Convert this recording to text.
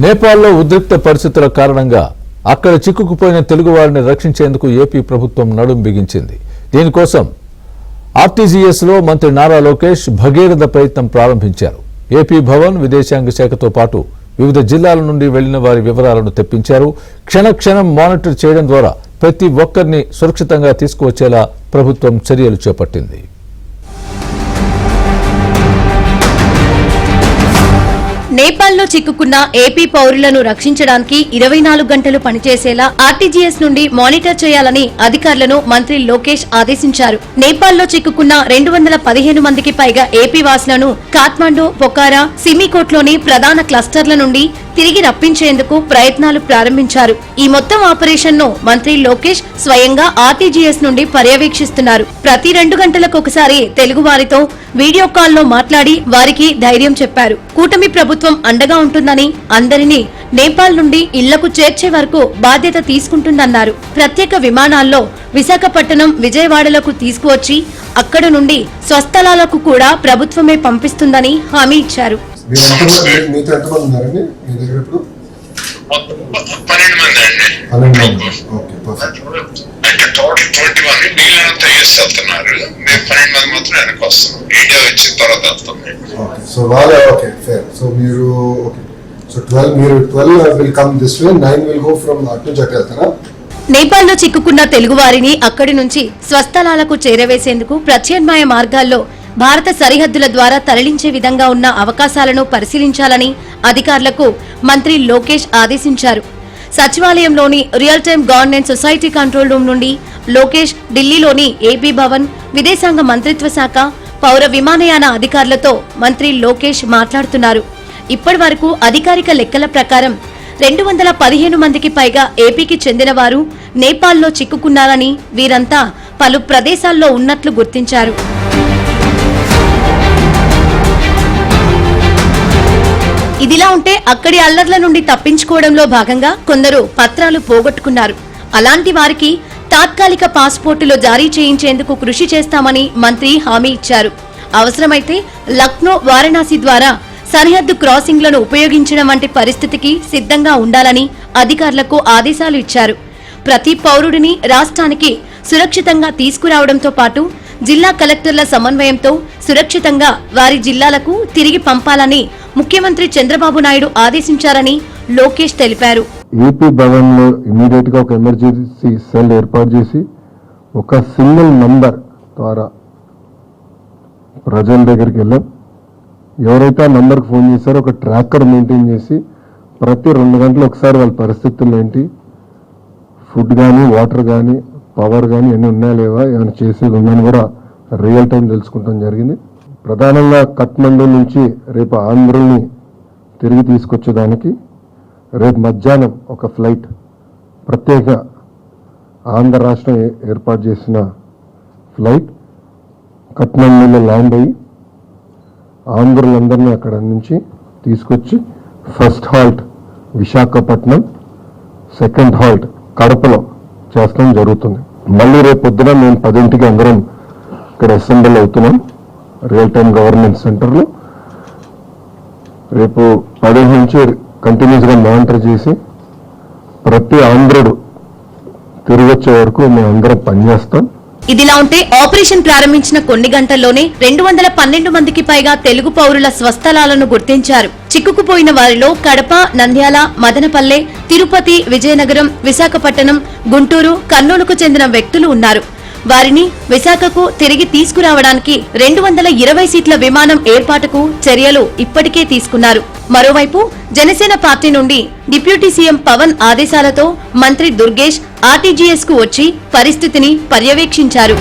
నేపాల్లో ఉద్రిక్త పరిస్థితుల కారణంగా అక్కడ చిక్కుకుపోయిన తెలుగు వారిని రక్షించేందుకు ఏపీ ప్రభుత్వం నడుం బిగించింది. దీనికోసం ఆర్టీజీఎస్ లో మంత్రి నారా లోకేష్ భగీరథ ప్రయత్నం ప్రారంభించారు. ఏపీ భవన్, విదేశాంగ శాఖతో పాటు వివిధ జిల్లాల నుండి వెళ్లిన వారి వివరాలను తెప్పించారు. క్షణక్షణం మానిటర్ చేయడం ద్వారా ప్రతి ఒక్కరిని సురక్షితంగా తీసుకువచ్చేలా ప్రభుత్వం చర్యలు చేపట్టింది. నేపాల్లో చిక్కుకున్న ఏపీ పౌరులను రక్షించడానికి 24 గంటలు పనిచేసేలా ఆర్టీజీఎస్ నుండి మానిటర్ చేయాలని అధికారులను మంత్రి లోకేష్ ఆదేశించారు. నేపాల్లో చిక్కుకున్న 215 మందికి పైగా ఏపీ వాసులను కాఠ్మండు, పొఖారా, సిమికోట్లోని ప్రధాన క్లస్టర్ల నుండి తిరిగి రప్పించేందుకు ప్రయత్నాలు ప్రారంభించారు. ఈ మొత్తం ఆపరేషన్ ను మంత్రి లోకేష్ స్వయంగా ఆర్టీజీఎస్ నుండి పర్యవేక్షిస్తున్నారు. ప్రతి 2 గంటలకు ఒకసారి తెలుగు వారితో వీడియో కాల్లో మాట్లాడి వారికి ధైర్యం చెప్పారు. కూటమి ప్రభుత్వం అండగా ఉంటుందని, అందరినీ నేపాల్ నుండి ఇళ్లకు చేర్చే వరకు బాధ్యత తీసుకుంటుందన్నారు. ప్రత్యేక విమానాల్లో విశాఖపట్నం, విజయవాడలకు తీసుకువచ్చి అక్కడ నుండి స్వస్థలాలకు కూడా ప్రభుత్వమే పంపిస్తుందని హామీ ఇచ్చారు. 12 మంది అండి. అంటే టోటల్ 21 మిగిలినంతా యూస్ వెళ్తున్నారు. మేము 12 మంది మాత్రం వెనక్కి వస్తున్నాం. ఇండియా వచ్చిన తర్వాత వెళ్తాం. సో వాళ్ళే ఓకే ఫేర్. సో మీరు okay. So 12 will come this way, 9 will go from అటు నుంచి వెళ్తారా? నేపాల్లో చిక్కుకున్న తెలుగు వారిని అక్కడి నుంచి స్వస్థలాలకు చేరవేసేందుకు ప్రత్యామ్నాయ మార్గాల్లో భారత సరిహద్దుల ద్వారా తరలించే విధంగా ఉన్న అవకాశాలను పరిశీలించాలని అధికారులకు మంత్రి లోకేష్ ఆదేశించారు. సచివాలయంలోని real time governance society control room నుండి లోకేష్ ఢిల్లీలోని ఏపీ భవన్, విదేశాంగ మంత్రిత్వ శాఖ, పౌర విమానయాన అధికారులతో మంత్రి లోకేష్ మాట్లాడుతున్నారు. ఇప్పటి వరకు అధికారిక లెక్కల ప్రకారం 215 మందికి పైగా ఏపీకి చెందిన వారు నేపాల్లో చిక్కుకున్నారని, వీరంతా పలు ప్రదేశాల్లో ఉన్నట్లు గుర్తించారు. ఇదిలా ఉంటే అక్కడి అల్లర్ల నుండి తప్పించుకోవడంలో భాగంగా కొందరు పత్రాలు పోగొట్టుకున్నారు. అలాంటి వారికి తాత్కాలిక పాస్పోర్టులు జారీ చేయించేందుకు కృషి చేస్తామని మంత్రి హామీ ఇచ్చారు. అవసరమైతే లక్నో, వారణాసి ద్వారా సరిహద్దు క్రాసింగ్లను ఉపయోగించడం వంటి పరిస్థితికి సిద్ధంగా ఉండాలని అధికారులకు ఆదేశాలు ఇచ్చారు. ప్రతి పౌరుడిని రాష్ట్రానికి సురక్షితంగా తీసుకురావడంతో పాటు జిల్లా కలెక్టర్ల సమన్వయంతో సురక్షితంగా వారి జిల్లాలకు తిరిగి పంపాలని ముఖ్యమంత్రి చంద్రబాబు నాయుడు ఆదేశించారని లోకేష్ తెలిపారు. ఏపీ భవన్ లో ఇమీడియట్ గా ఒక ఎమర్జెన్సీ సెల్ ఏర్పాటు చేసి ఒక సింగిల్ నంబర్ ద్వారా ప్రజల దగ్గరికి వెళ్ళాం. ఎవరైతే ఆ నంబర్కి ఫోన్ చేశారో ఒక ట్రాకర్ మెయింటైన్ చేసి ప్రతి 2 గంటలు ఒకసారి వాళ్ళ పరిస్థితులు ఏంటి, ఫుడ్ కానీ, వాటర్ కానీ, పవర్ కానీ అన్నీ ఉన్నాయా లేవా, ఏమైనా చేసేది ఉందని కూడా రియల్ టైం తెలుసుకుంటాం జరిగింది. ప్రధానంగా కఠ్మండు నుంచి రేపు ఆంధ్రుల్ని తిరిగి తీసుకొచ్చేదానికి రేపు మధ్యాహ్నం ఒక ఫ్లైట్ ప్రత్యేక ఆంధ్ర రాష్ట్రం ఏర్పాటు చేసిన ఫ్లైట్ కఠ్మండులో ల్యాండ్ అయ్యి ఆంధ్రులందరినీ అక్కడ నుంచి తీసుకొచ్చి first halt Visakhapatnam, second halt కడపలో చేస్తాం జరుగుతుంది. మళ్ళీ రేపు పొద్దున మేము 10ంటికి అందరం ఇక్కడ అసెంబ్లీ అవుతున్నాం రియల్ టైమ్ గవర్నెన్స్ సెంటర్లో. రేపు 10 నుంచి కంటిన్యూస్గా మానిటర్ చేసి ప్రతి ఆంధ్రుడు తిరిగి వచ్చే వరకు మేము అందరం పనిచేస్తాం. ఇదిలా ఉంటే ఆపరేషన్ ప్రారంభించిన కొన్ని గంటల్లోనే 212 మందికి పైగా తెలుగు పౌరుల స్వస్థలాలను గుర్తించారు. చిక్కుకుపోయిన వారిలో కడప, నంద్యాల, మదనపల్లె, తిరుపతి, విజయనగరం, విశాఖపట్నం, గుంటూరు, కర్నూలుకు చెందిన వ్యక్తులు ఉన్నారు. వారిని విశాఖకు తిరిగి తీసుకురావడానికి 220 సీట్ల విమానం ఏర్పాటుకు చర్యలు ఇప్పటికే తీసుకున్నారు. మరోవైపు జనసేన పార్టీ నుండి డిప్యూటీ సీఎం పవన్ ఆదేశాలతో మంత్రి దుర్గేష్ ఆర్టీజీఎస్ కు వచ్చి పరిస్థితిని పర్యవేక్షించారు.